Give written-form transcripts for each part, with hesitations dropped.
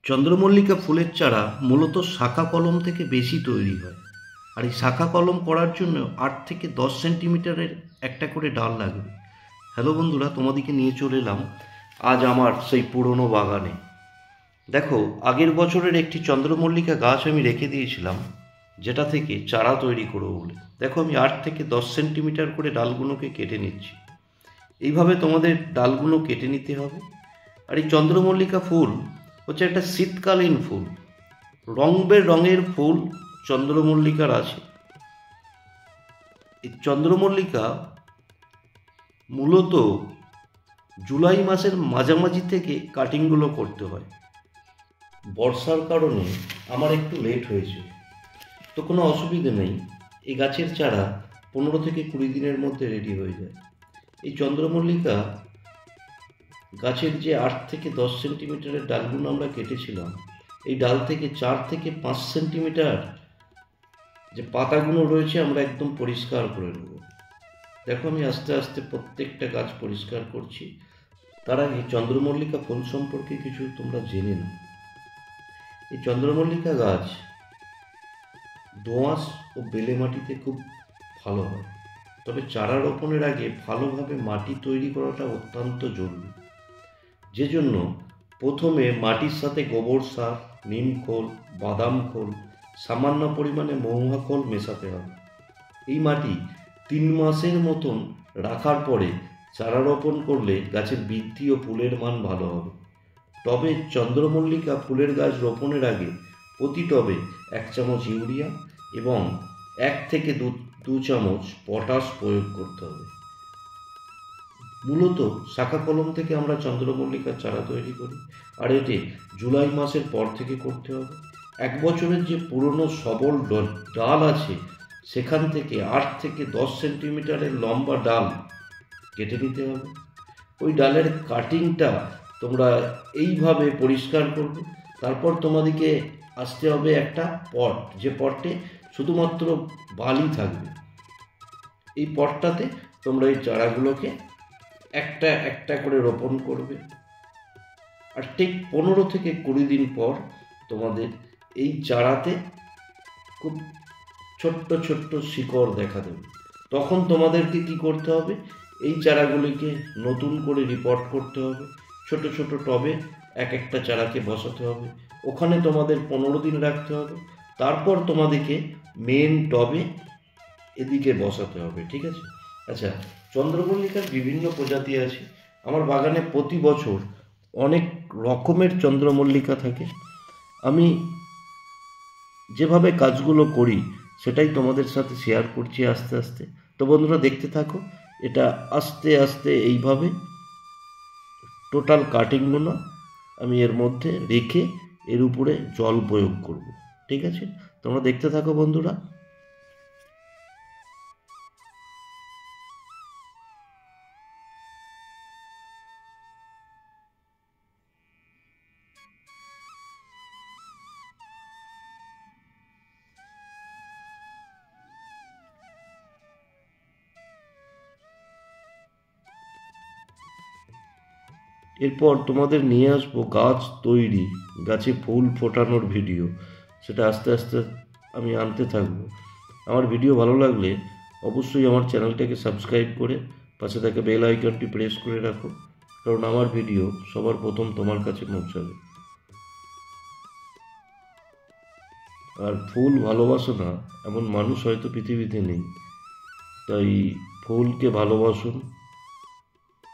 চন্দ্রমল্লিকা ফুলের চারা মূলত শাখা কলম থেকে বেশি তৈরি হয়। আর এই শাখা কলম করার জন্য 8 থেকে 10 সেন্টিমিটারের একটা করে ডাল লাগবে। হ্যালো বন্ধুরা, তোমাদেরকে নিয়ে চলে এলাম আজ আমার সেই পুরনো বাগানে। দেখো, আগের বছরের একটি চন্দ্রমল্লিকা গাছ আমি রেখে দিয়েছিলাম, যেটা থেকে চারা তৈরি করবো বলে। দেখো, আমি 8 থেকে 10 সেন্টিমিটার করে ডালগুলোকে কেটে নিচ্ছি। এইভাবে তোমাদের ডালগুলো কেটে নিতে হবে। আর এই চন্দ্রমল্লিকা ফুল হচ্ছে একটা শীতকালীন ফুল। রঙের ফুল চন্দ্রমল্লিকার আছে। এই চন্দ্রমল্লিকা মূলত জুলাই মাসের মাঝামাঝি থেকে কাটিংগুলো করতে হয়। বর্ষার কারণে আমার একটু লেট হয়েছে, তো কোনো অসুবিধে নেই। এই গাছের চারা 15 থেকে 20 দিনের মধ্যে রেডি হয়ে যায়। এই চন্দ্রমল্লিকা গাছের যে 8 থেকে 10 সেন্টিমিটারের ডালগুলো আমরা কেটেছিলাম, এই ডাল থেকে 4 থেকে 5 সেন্টিমিটার যে পাতাগুলো রয়েছে আমরা একদম পরিষ্কার করে নেব। দেখো, আমি আস্তে আস্তে প্রত্যেকটা গাছ পরিষ্কার করছি। তার আগে চন্দ্রমল্লিকা ফুল সম্পর্কে কিছু তোমরা জেনে নাও। এই চন্দ্রমল্লিকা গাছ দোআঁশ ও বেলে মাটিতে খুব ভালো হয়, তবে চারা রোপণের আগে ভালোভাবে মাটি তৈরি করাটা অত্যন্ত জরুরি। যে জন্য প্রথমে মাটির সাথে গোবর সার, নিম খোল, বাদাম খোল, সামান্য পরিমাণে মহুয়া খোল মেশাতে হবে। এই মাটি 3 মাসের মতন রাখার পরে চারা রোপণ করলে গাছের বৃদ্ধি ও ফুলের মান ভালো হবে। টবে চন্দ্রমল্লিকা ফুলের গাছ রোপণের আগে প্রতি টবে 1 চামচ ইউরিয়া এবং 1 থেকে 2 চামচ পটাশ প্রয়োগ করতে হবে। মূলত শাখা কলম থেকে আমরা চন্দ্রমল্লিকার চারা তৈরি করি, আর এটি জুলাই মাসের পর থেকে করতে হবে। 1 বছরের যে পুরনো সবল ডাল আছে, সেখান থেকে 8 থেকে 10 সেন্টিমিটারের লম্বা ডাল কেটে নিতে হবে। ওই ডালের কাটিংটা তোমরা এইভাবে পরিষ্কার করবে। তারপর তোমাদেরকে আসতে হবে একটা পট, যে পটে শুধুমাত্র বালি থাকবে। এই পটটাতে তোমরা এই চারাগুলোকে একটা একটা করে রোপণ করবে। আর ঠিক 15 থেকে 20 দিন পর তোমাদের এই চারাতে খুব ছোট্ট ছোট্ট শিকড় দেখা দেবে। তখন তোমাদেরকে কি করতে হবে? এই চারাগুলিকে নতুন করে রিপোর্ট করতে হবে। ছোট ছোট টবে এক একটা চারাকে বসাতে হবে। ওখানে তোমাদের 15 দিন রাখতে হবে। তারপর তোমাদেরকে মেন টবে এদিকে বসাতে হবে, ঠিক আছে? আচ্ছা, চন্দ্রমল্লিকার বিভিন্ন প্রজাতি আছে। আমার বাগানে প্রতি বছর অনেক রকমের চন্দ্রমল্লিকা থাকে। আমি যেভাবে কাজগুলো করি সেটাই তোমাদের সাথে শেয়ার করছি আস্তে আস্তে। তো বন্ধুরা, দেখতে থাকো। এটা আস্তে আস্তে এইভাবে টোটাল কাটিংগুলো আমি এর মধ্যে রেখে এর উপরে জল প্রয়োগ করব, ঠিক আছে? তোমরা দেখতে থাকো বন্ধুরা। এরপর তোমাদের নিয়ে আসবো গাছ তৈরি, গাছে ফুল ফোটানোর ভিডিও। সেটা আস্তে আস্তে আমি আনতে থাকবো। আমার ভিডিও ভালো লাগলে অবশ্যই আমার চ্যানেলটাকে সাবস্ক্রাইব করে পাশে থাকা বেল আইকনটি প্রেস করে রাখো, কারণ আমার ভিডিও সবার প্রথম তোমার কাছে পৌঁছাবে। আর ফুল ভালোবাসো না এমন মানুষ হয়তো পৃথিবীতে নেই। তাই ফুলকে ভালোবাসুন,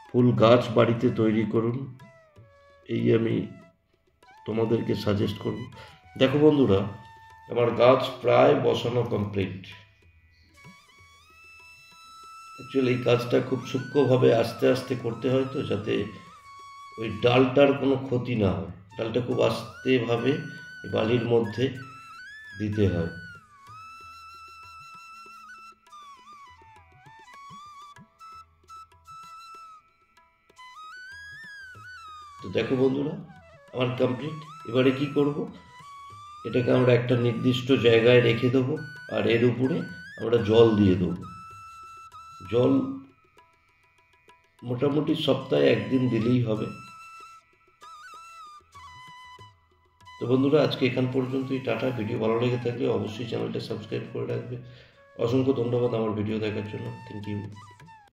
ফুল গাছ বাড়িতে তৈরি করুন, এই আমি তোমাদেরকে সাজেস্ট করব। দেখো বন্ধুরা, আমার গাছ প্রায় বসানো কমপ্লিট। অ্যাকচুয়ালি এই কাজটা খুব সূক্ষ্মভাবে আস্তে আস্তে করতে হয়, তো যাতে ওই ডালটার কোনো ক্ষতি না হয়। ডালটা খুব আস্তেভাবে বালির মধ্যে দিতে হয়। তো দেখো বন্ধুরা, আমার কমপ্লিট। এবারে কি করব? এটাকে আমরা একটা নির্দিষ্ট জায়গায় রেখে দেবো, আর এর উপরে আমরা জল দিয়ে দেবো। জল মোটামুটি সপ্তাহে 1 দিন দিলেই হবে। তো বন্ধুরা, আজকে এখান পর্যন্তই। টাটা। ভিডিও ভালো লেগে থাকলে অবশ্যই চ্যানেলটা সাবস্ক্রাইব করে রাখবে। অসংখ্য ধন্যবাদ আমার ভিডিও দেখার জন্য। Thank you.